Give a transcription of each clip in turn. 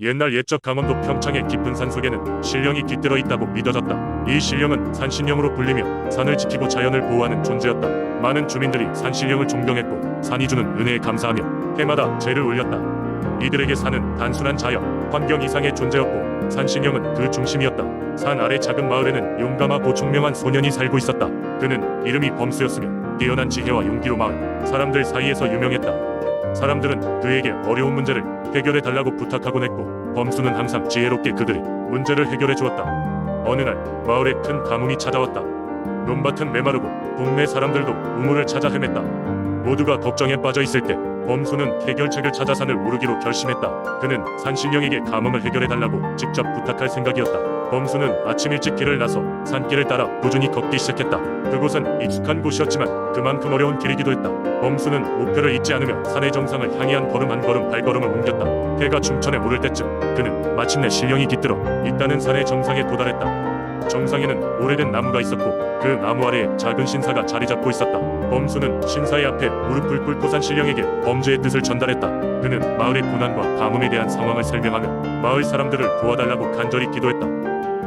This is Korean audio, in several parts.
옛날 옛적 강원도 평창의 깊은 산 속에는 신령이 깃들어 있다고 믿어졌다. 이 신령은 산신령으로 불리며 산을 지키고 자연을 보호하는 존재였다. 많은 주민들이 산신령을 존경했고 산이 주는 은혜에 감사하며 해마다 제를 올렸다. 이들에게 산은 단순한 자연, 환경 이상의 존재였고 산신령은 그 중심이었다. 산 아래 작은 마을에는 용감하고 총명한 소년이 살고 있었다. 그는 이름이 범수였으며 뛰어난 지혜와 용기로 마을 사람들 사이에서 유명했다. 사람들은 그에게 어려운 문제를 해결해 달라고 부탁하곤 했고 범수는 항상 지혜롭게 그들의 문제를 해결해 주었다. 어느 날 마을에 큰 가뭄이 찾아왔다. 논밭은 메마르고 동네 사람들도 우물을 찾아 헤맸다. 모두가 걱정에 빠져 있을 때 범수는 해결책을 찾아 산을 오르기로 결심했다. 그는 산신령에게 가뭄을 해결해 달라고 직접 부탁할 생각이었다. 범수는 아침 일찍 길을 나서 산길을 따라 꾸준히 걷기 시작했다. 그곳은 익숙한 곳이었지만 그만큼 어려운 길이기도 했다. 범수는 목표를 잊지 않으며 산의 정상을 향해 한 걸음 한 걸음 발걸음을 옮겼다. 해가 중천에 오를 때쯤 그는 마침내 신령이 깃들어 있다는 산의 정상에 도달했다. 정상에는 오래된 나무가 있었고 그 나무 아래에 작은 신사가 자리 잡고 있었다. 범수는 신사의 앞에 무릎을 꿇고 산 신령에게 범죄의 뜻을 전달했다. 그는 마을의 고난과 가뭄에 대한 상황을 설명하며 마을 사람들을 도와달라고 간절히 기도했다.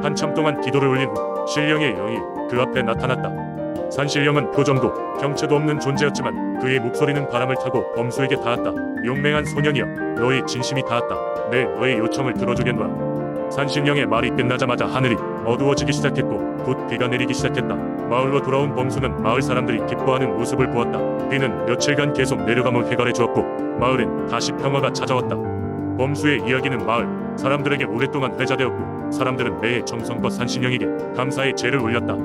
한참 동안 기도를 올린 후 신령의 영이 그 앞에 나타났다. 산신령은 표정도 형체도 없는 존재였지만 그의 목소리는 바람을 타고 범수에게 닿았다. 용맹한 소년이여, 너의 진심이 닿았다. 내 너의 요청을 들어주겠노라. 산신령의 말이 끝나자마자 하늘이 어두워지기 시작했고 곧 비가 내리기 시작했다. 마을로 돌아온 범수는 마을 사람들이 기뻐하는 모습을 보았다. 비는 며칠간 계속 내려감을 해결해 주었고 마을엔 다시 평화가 찾아왔다. 범수의 이야기는 마을 사람들에게 오랫동안 회자되었고 사람들은 매해 정성껏 산신령에게 감사의 제를 올렸다.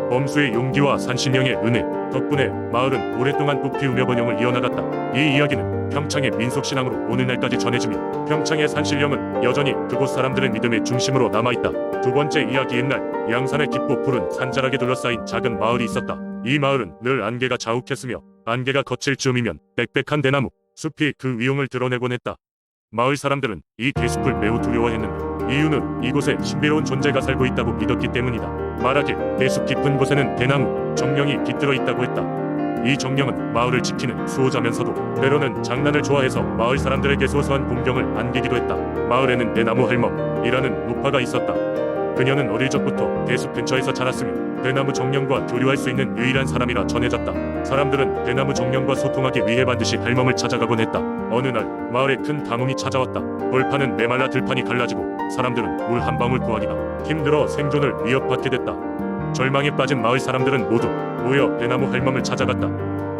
범수의 용기와 산신령의 은혜 덕분에 마을은 오랫동안 꽃 피우며 번영을 이어나갔다. 이 이야기는 평창의 민속신앙으로 오늘날까지 전해지며 평창의 산신령은 여전히 그곳 사람들의 믿음의 중심으로 남아있다. 두 번째 이야기. 옛날 양산의 깊고 푸른 산자락에 둘러싸인 작은 마을이 있었다. 이 마을은 늘 안개가 자욱했으며 안개가 거칠 즈음이면 빽빽한 대나무 숲이 그 위용을 드러내곤 했다. 마을 사람들은 이 대숲을 매우 두려워했는데 이유는 이곳에 신비로운 존재가 살고 있다고 믿었기 때문이다. 말하길 대숲 깊은 곳에는 대나무 정령이 깃들어 있다고 했다. 이 정령은 마을을 지키는 수호자면서도 때로는 장난을 좋아해서 마을 사람들에게 소소한 공경을 안기기도 했다. 마을에는 대나무 할멈이라는 노파가 있었다. 그녀는 어릴 적부터 대숲 근처에서 자랐으며 대나무 정령과 교류할 수 있는 유일한 사람이라 전해졌다. 사람들은 대나무 정령과 소통하기 위해 반드시 할멈을 찾아가곤 했다. 어느 날 마을에 큰 가뭄이 찾아왔다. 벌판은 메말라 들판이 갈라지고 사람들은 물 한 방울 구하기가 힘들어 생존을 위협받게 됐다. 절망에 빠진 마을 사람들은 모두 모여 대나무 할멈을 찾아갔다.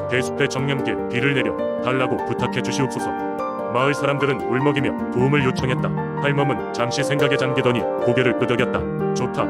대숲의 정령께 비를 내려 달라고 부탁해 주시옵소서. 마을 사람들은 울먹이며 도움을 요청했다. 할멈은 잠시 생각에 잠기더니 고개를 끄덕였다. 좋다.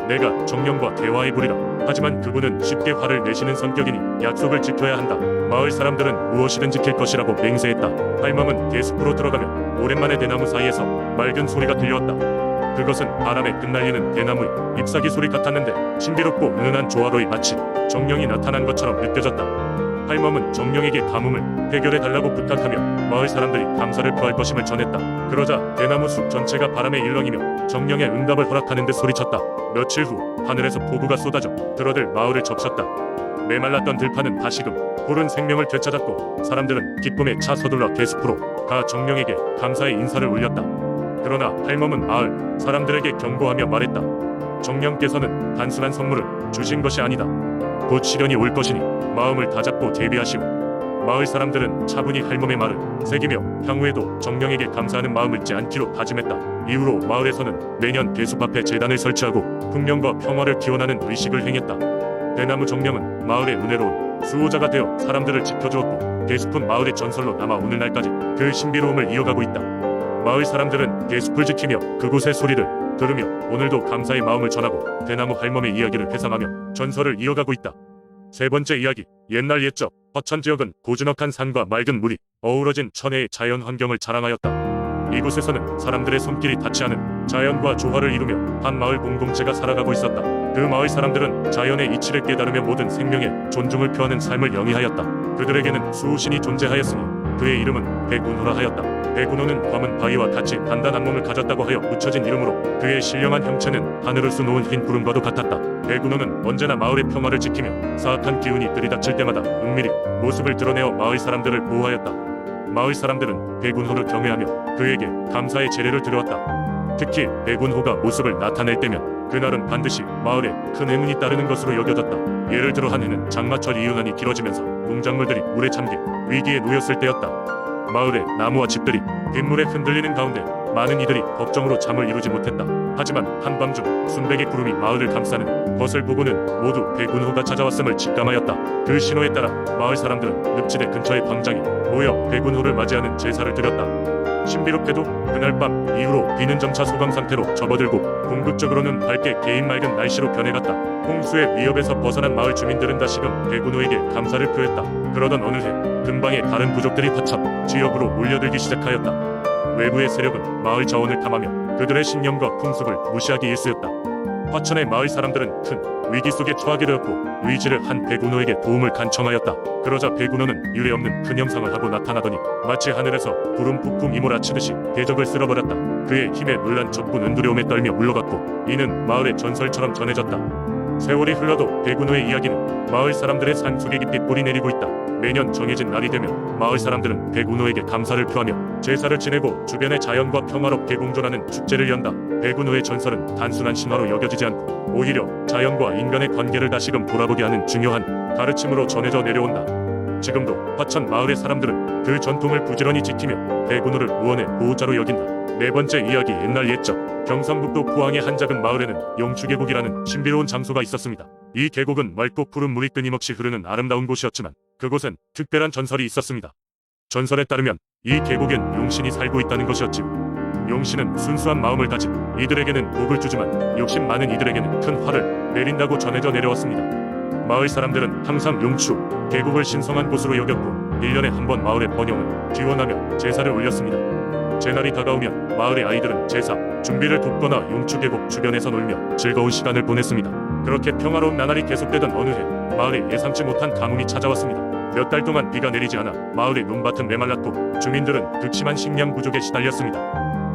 내가 정령과 대화해보리라. 하지만 그분은 쉽게 화를 내시는 성격이니 약속을 지켜야 한다. 마을 사람들은 무엇이든 지킬 것이라고 맹세했다. 할멈은 대숲으로 들어가며 오랜만에 대나무 사이에서 맑은 소리가 들려왔다. 그것은 바람에 흩날리는 대나무의 잎사귀 소리 같았는데 신비롭고 은은한 조화로이 마치 정령이 나타난 것처럼 느껴졌다. 할멈은 정령에게 가뭄을 해결해 달라고 부탁하며 마을 사람들이 감사를 표할 것임을 전했다. 그러자 대나무 숲 전체가 바람에 일렁이며 정령의 응답을 허락하는 듯 소리쳤다. 며칠 후 하늘에서 폭우가 쏟아져 들어들 마을을 적셨다. 메말랐던 들판은 다시금 푸른 생명을 되찾았고 사람들은 기쁨에 차 서둘러 대숲으로 가 정령에게 감사의 인사를 올렸다. 그러나 할멈은 마을 사람들에게 경고하며 말했다. 정령께서는 단순한 선물을 주신 것이 아니다. 곧 시련이 올 것이니 마음을 다잡고 대비하시오. 마을 사람들은 차분히 할멈의 말을 새기며 향후에도 정령에게 감사하는 마음을 잊지 않기로 다짐했다. 이후로 마을에서는 매년 대숲 앞에 제단을 설치하고 풍년과 평화를 기원하는 의식을 행했다. 대나무 정령은 마을의 은혜로운 수호자가 되어 사람들을 지켜주었고 대숲은 마을의 전설로 남아 오늘날까지 그 신비로움을 이어가고 있다. 마을 사람들은 대숲을 지키며 그곳의 소리를 들으며 오늘도 감사의 마음을 전하고 대나무 할멈의 이야기를 회상하며 전설을 이어가고 있다. 세 번째 이야기. 옛날 옛적 허천 지역은 고즈넉한 산과 맑은 물이 어우러진 천혜의 자연 환경을 자랑하였다. 이곳에서는 사람들의 손길이 닿지 않은 자연과 조화를 이루며 한 마을 공동체가 살아가고 있었다. 그 마을 사람들은 자연의 이치를 깨달으며 모든 생명에 존중을 표하는 삶을 영위하였다. 그들에게는 수호신이 존재하였으니 그의 이름은 백운호라 하였다. 백운호는 검은 바위와 같이 단단한 몸을 가졌다고 하여 붙여진 이름으로 그의 신령한 형체는 하늘을 수놓은 흰 구름과도 같았다. 백운호는 언제나 마을의 평화를 지키며 사악한 기운이 들이닥칠 때마다 은밀히 모습을 드러내어 마을 사람들을 보호하였다. 마을 사람들은 백운호를 경외하며 그에게 감사의 제례를 드려왔다. 특히 백운호가 모습을 나타낼 때면 그날은 반드시 마을에 큰 행운이 따르는 것으로 여겨졌다. 예를 들어 한 해는 장마철 이윤환이 길어지면서 농작물들이 물에 잠겨 위기에 놓였을 때였다. 마을의 나무와 집들이 빗물에 흔들리는 가운데 많은 이들이 걱정으로 잠을 이루지 못했다. 하지만 한밤중 순백의 구름이 마을을 감싸는 것을 보고는 모두 백운호가 찾아왔음을 직감하였다. 그 신호에 따라 마을 사람들은 늪지대 근처의 광장에 모여 백운호를 맞이하는 제사를 드렸다. 신비롭게도 그날 밤 이후로 비는 점차 소강 상태로 접어들고 궁극적으로는 밝게 개인 맑은 날씨로 변해갔다. 홍수의 위협에서 벗어난 마을 주민들은 다시금 백운호에게 감사를 표했다. 그러던 어느 해 근방의 다른 부족들이 화참 지역으로 몰려들기 시작하였다. 외부의 세력은 마을 자원을 탐하며 그들의 신념과 풍습을 무시하기 일쑤였다. 화천의 마을 사람들은 큰 위기 속에 처하게 되었고 의지를 한 백운호에게 도움을 간청하였다. 그러자 백운호는 유례없는 큰 형상을 하고 나타나더니 마치 하늘에서 구름 폭풍이 몰아치듯이 대적을 쓸어버렸다. 그의 힘에 놀란 적군 은두려움에 떨며 물러갔고 이는 마을의 전설처럼 전해졌다. 세월이 흘러도 백운호의 이야기는 마을 사람들의 산속에 깊이 뿌리 내리고 있다. 매년 정해진 날이 되면 마을 사람들은 백운호에게 감사를 표하며 제사를 지내고 주변의 자연과 평화롭게 공존하는 축제를 연다. 백운호의 전설은 단순한 신화로 여겨지지 않고 오히려 자연과 인간의 관계를 다시금 돌아보게 하는 중요한 가르침으로 전해져 내려온다. 지금도 화천 마을의 사람들은 그 전통을 부지런히 지키며 백운호를 무언의 보호자로 여긴다. 네 번째 이야기. 옛날 옛적 경상북도 포항의 한 작은 마을에는 용추계곡이라는 신비로운 장소가 있었습니다. 이 계곡은 맑고 푸른 물이 끊임없이 흐르는 아름다운 곳이었지만 그곳엔 특별한 전설이 있었습니다. 전설에 따르면 이 계곡엔 용신이 살고 있다는 것이었지요. 용신은 순수한 마음을 가진 이들에게는 복을 주지만 욕심 많은 이들에게는 큰 화를 내린다고 전해져 내려왔습니다. 마을 사람들은 항상 용추 계곡을 신성한 곳으로 여겼고 1년에 한 번 마을의 번영을 기원하며 제사를 올렸습니다. 제날이 다가오면 마을의 아이들은 제사 준비를 돕거나 용추 계곡 주변에서 놀며 즐거운 시간을 보냈습니다. 그렇게 평화로운 나날이 계속되던 어느 해 마을에 예상치 못한 가뭄이 찾아왔습니다. 몇 달 동안 비가 내리지 않아 마을의 논밭은 메말랐고 주민들은 극심한 식량 부족에 시달렸습니다.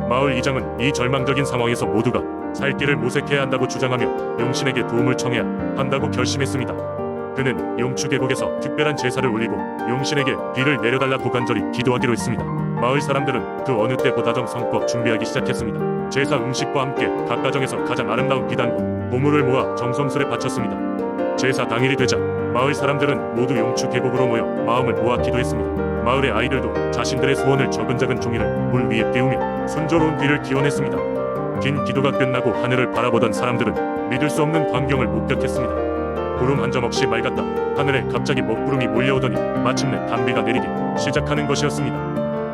마을 이장은 이 절망적인 상황에서 모두가 살 길을 모색해야 한다고 주장하며 용신에게 도움을 청해야 한다고 결심했습니다. 그는 용추 계곡에서 특별한 제사를 올리고 용신에게 비를 내려달라고 간절히 기도하기로 했습니다. 마을 사람들은 그 어느 때보다 정성껏 준비하기 시작했습니다. 제사 음식과 함께 각 가정에서 가장 아름다운 비단과 보물을 모아 정성스레 바쳤습니다. 제사 당일이 되자 마을 사람들은 모두 용추 계곡으로 모여 마음을 모아 기도했습니다. 마을의 아이들도 자신들의 소원을 적은 종이를 물 위에 띄우며 순조로운 비를 기원했습니다. 긴 기도가 끝나고 하늘을 바라보던 사람들은 믿을 수 없는 광경을 목격했습니다. 구름 한 점 없이 맑았다. 하늘에 갑자기 먹구름이 몰려오더니 마침내 단비가 내리기 시작하는 것이었습니다.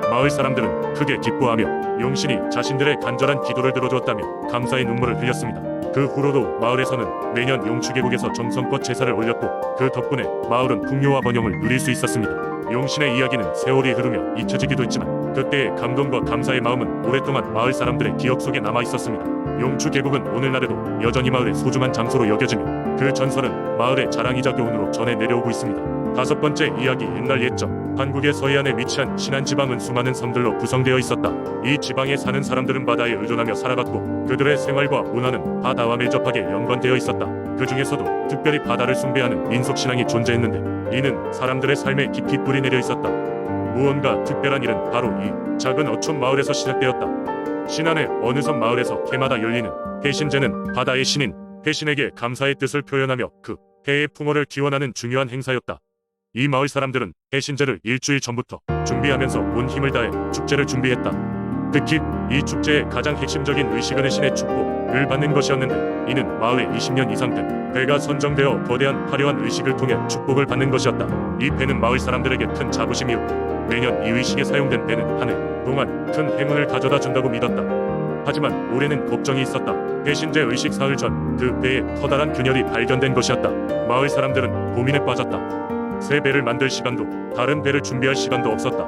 마을 사람들은 크게 기뻐하며 용신이 자신들의 간절한 기도를 들어주었다며 감사의 눈물을 흘렸습니다. 그 후로도 마을에서는 매년 용추계곡에서 정성껏 제사를 올렸고 그 덕분에 마을은 풍요와 번영을 누릴 수 있었습니다. 용신의 이야기는 세월이 흐르며 잊혀지기도 했지만 그때의 감동과 감사의 마음은 오랫동안 마을 사람들의 기억 속에 남아 있었습니다. 용추 계곡은 오늘날에도 여전히 마을의 소중한 장소로 여겨지며 그 전설은 마을의 자랑이자 교훈으로 전해 내려오고 있습니다. 다섯 번째 이야기. 옛날 옛적 한국의 서해안에 위치한 신안 지방은 수많은 섬들로 구성되어 있었다. 이 지방에 사는 사람들은 바다에 의존하며 살아갔고 그들의 생활과 문화는 바다와 밀접하게 연관되어 있었다. 그 중에서도 특별히 바다를 숭배하는 민속신앙이 존재했는데 이는 사람들의 삶에 깊이 뿌리 내려 있었다. 무언가 특별한 일은 바로 이 작은 어촌 마을에서 시작되었다. 신안의 어느 섬 마을에서 해마다 열리는 해신제는 바다의 신인 해신에게 감사의 뜻을 표현하며 그 해의 풍어를 기원하는 중요한 행사였다. 이 마을 사람들은 해신제를 일주일 전부터 준비하면서 온 힘을 다해 축제를 준비했다. 특히 이 축제의 가장 핵심적인 의식은 해신의 축복을 받는 것이었는데 이는 마을에 20년 이상 된 배가 선정되어 거대한 화려한 의식을 통해 축복을 받는 것이었다. 이 배는 마을 사람들에게 큰 자부심이었고 매년 이 의식에 사용된 배는 한 해 동안 큰 행운을 가져다 준다고 믿었다. 하지만 올해는 걱정이 있었다. 해신제 의식 사흘 전 그 배에 커다란 균열이 발견된 것이었다. 마을 사람들은 고민에 빠졌다. 새 배를 만들 시간도 다른 배를 준비할 시간도 없었다.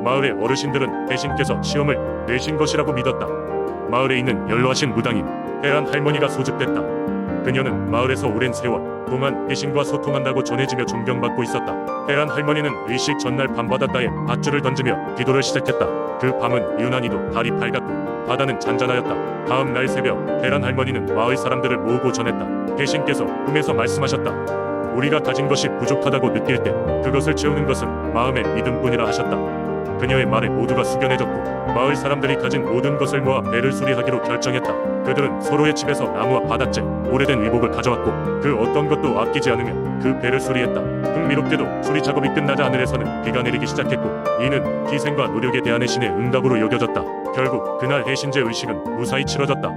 마을의 어르신들은 해신께서 시험을 내신 것이라고 믿었다. 마을에 있는 연로하신 무당인 해란 할머니가 소집됐다. 그녀는 마을에서 오랜 세월 동안 해신과 소통한다고 전해지며 존경받고 있었다. 해란 할머니는 의식 전날 밤바닷가에 밧줄을 던지며 기도를 시작했다. 그 밤은 유난히도 달이 밝았고 바다는 잔잔하였다. 다음 날 새벽 해란 할머니는 마을 사람들을 모으고 전했다. 해신께서 꿈에서 말씀하셨다. 우리가 가진 것이 부족하다고 느낄 때 그것을 채우는 것은 마음의 믿음뿐이라 하셨다. 그녀의 말에 모두가 숙연해졌고 마을 사람들이 가진 모든 것을 모아 배를 수리하기로 결정했다. 그들은 서로의 집에서 나무와 바닷재, 오래된 의복을 가져왔고 그 어떤 것도 아끼지 않으며 그 배를 수리했다. 흥미롭게도 수리 작업이 끝나자 하늘에서는 비가 내리기 시작했고 이는 희생과 노력에 대한 해신의 응답으로 여겨졌다. 결국 그날 해신제 의식은 무사히 치러졌다.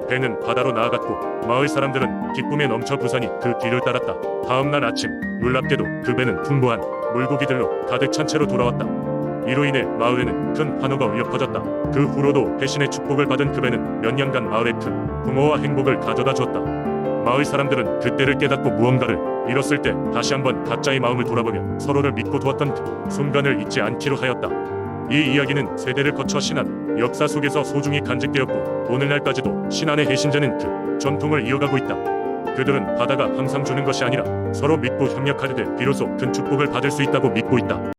배는 바다로 나아갔고 마을 사람들은 기쁨에 넘쳐 부산이 그 뒤를 따랐다. 다음 날 아침 놀랍게도 그 배는 풍부한 물고기들로 가득 찬 채로 돌아왔다. 이로 인해 마을에는 큰 환호가 울려 퍼졌다. 그 후로도 해신의 축복을 받은 그 배는 몇 년간 마을에 큰 부모와 행복을 가져다 주었다. 마을 사람들은 그때를 깨닫고 무언가를 잃었을 때 다시 한번 각자의 마음을 돌아보며 서로를 믿고 도왔던 그 순간을 잊지 않기로 하였다. 이 이야기는 세대를 거쳐 신안 역사 속에서 소중히 간직되었고 오늘날까지도 신안의 해신제는 그 전통을 이어가고 있다. 그들은 바다가 항상 주는 것이 아니라 서로 믿고 협력할 때 비로소 큰 축복을 받을 수 있다고 믿고 있다.